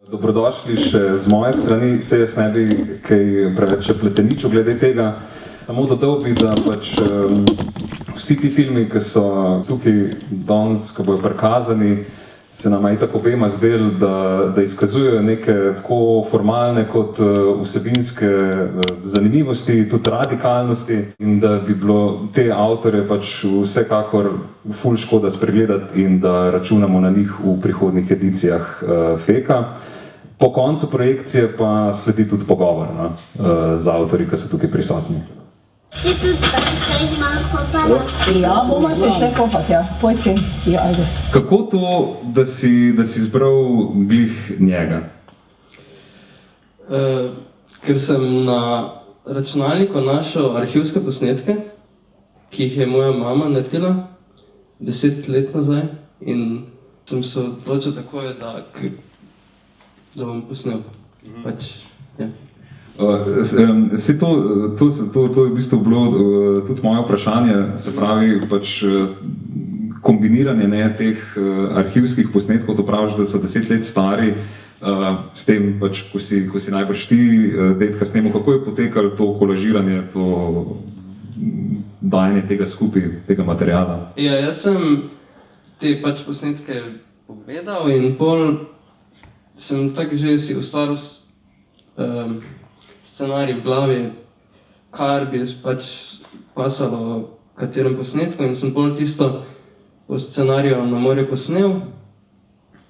Dobrodošli še z moje strani, se jaz ne bi kaj preveč pleteničil glede tega. Samo dodal bi, da vsi ti filmi, ki so tukaj danes, ko bojo prikazani, se nam je tako obema zdeli, da izkazujejo neke tako formalne kot vsebinske zanimivosti, tudi radikalnosti in da bi bilo te avtorje vsekakor ful škoda spregledati in da računamo na njih v prihodnjih edicijah Feka. Po koncu projekcije pa sledi tudi pogovor z avtorji, ki so tukaj prisotni. Ja, bomo se šli kopati, ja. Poj si, ti, ajde. Kako to, da si izbral glih njega? Ker sem na računalniku našel arhivske posnetke, ki jih je moja mama naredila 10 let nazaj in sem se odločil takoj, da bom posnel. Ja. To je v bistvu bilo tudi moje vprašanje, se pravi kombiniranje teh arhivskih posnetkov, to praviš, da so 10 let stari, s tem, ko si najbrž ti dedka snemal, kako je potekalo to kolažiranje, to dajanje tega skupaj, tega materiala? Ja, jaz sem te posnetke pogledal in pol sem tako že si ustvaril scenarij v glavi, kar bi pasalo katerem posnetku in sem pol tisto po scenariju na morju posnel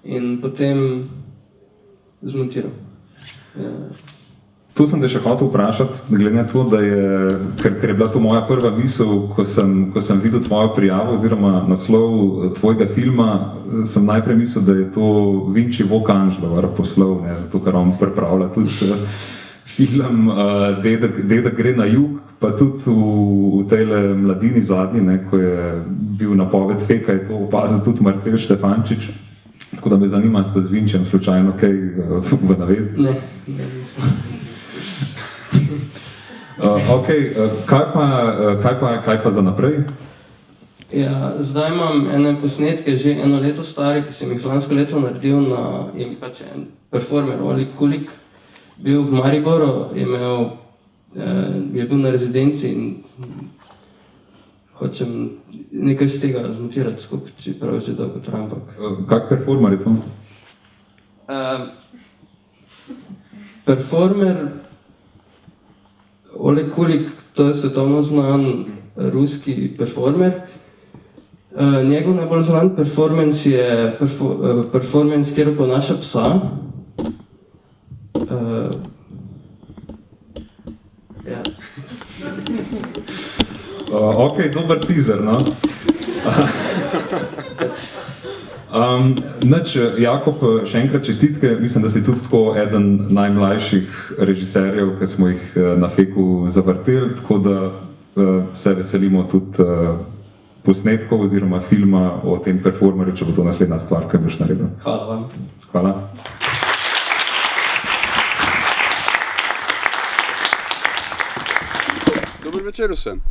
in potem zmontiral. Ja. Tu sem te še hotel vprašati, glede na to, da ker je bila to moja prva misel, ko sem videl tvojo prijavo oziroma naslov tvojega filma, sem najprej mislil, da je to Vinči Vokanžlovar poslov, zato ker on pripravlja tudi film Dedek gre na jug, pa tudi v tejle Mladini zadnji, ko je bil napoved Feka, je to opazil tudi Marcel Štefančič. Tako da me zanima, ste z Vinčem slučajno kaj v navezi? Ne. Kaj pa za naprej? Ja, zdaj imam ene posnetke, že 1 leto stari, ki sem jih lansko leto naredil je en performer, Oli Kulik, bil v Mariboru, je bil na rezidenci in hočem nekaj z tega zmontirati skupaj, čeprav že dolgo trajam. Kak performer je to? Performer Oleg Kulik, to je svetovno znan ruski performer. Njegov najbolj znan performance je performance, kjer ponaša psa. Ja. Ok, dober teaser, no? Jakob, še enkrat čestitke, mislim, da si tudi tako eden najmlajših režiserjev, ki smo jih na Feku zavrteli, tako da se veselimo tudi posnetkov oziroma filma o tem performerju, če bo to naslednja stvar, kaj boš naredil. Hvala vam. Hvala. Dober večer vsem.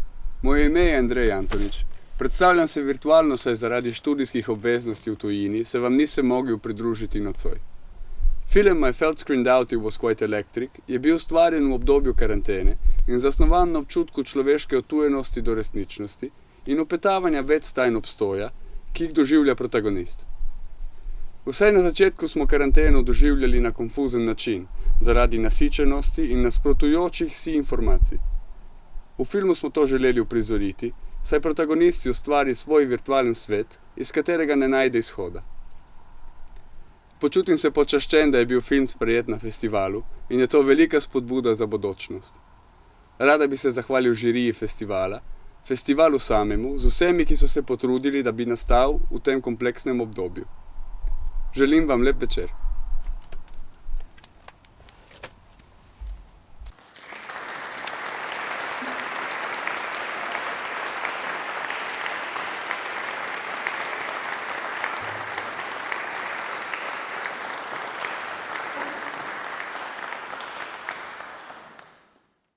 Moje ime je Andrej Antonič. Predstavljam se virtualno, saj zaradi študijskih obveznosti v tujini se vam nisem mogel pridružiti nocoj. Film My Felt Screened Out It Was Quite Electric je bil ustvarjen v obdobju karantene in zasnovan na občutku človeške odtujenosti do resničnosti in opetavanja več stajn obstoja, ki jih doživlja protagonist. Vsaj na začetku smo karanteno doživljali na konfuzen način, zaradi nasičenosti in nasprotujočih si informacij. V filmu smo to želeli uprizoriti, saj protagonist ustvari svoj virtualen svet, iz katerega ne najde izhoda. Počutim se počaščen, da je bil film sprejet na festivalu in je to velika spodbuda za bodočnost. Rada bi se zahvalil žiriji festivala, festivalu samemu, z vsemi, ki so se potrudili, da bi nastal v tem kompleksnem obdobju. Želim vam lep večer.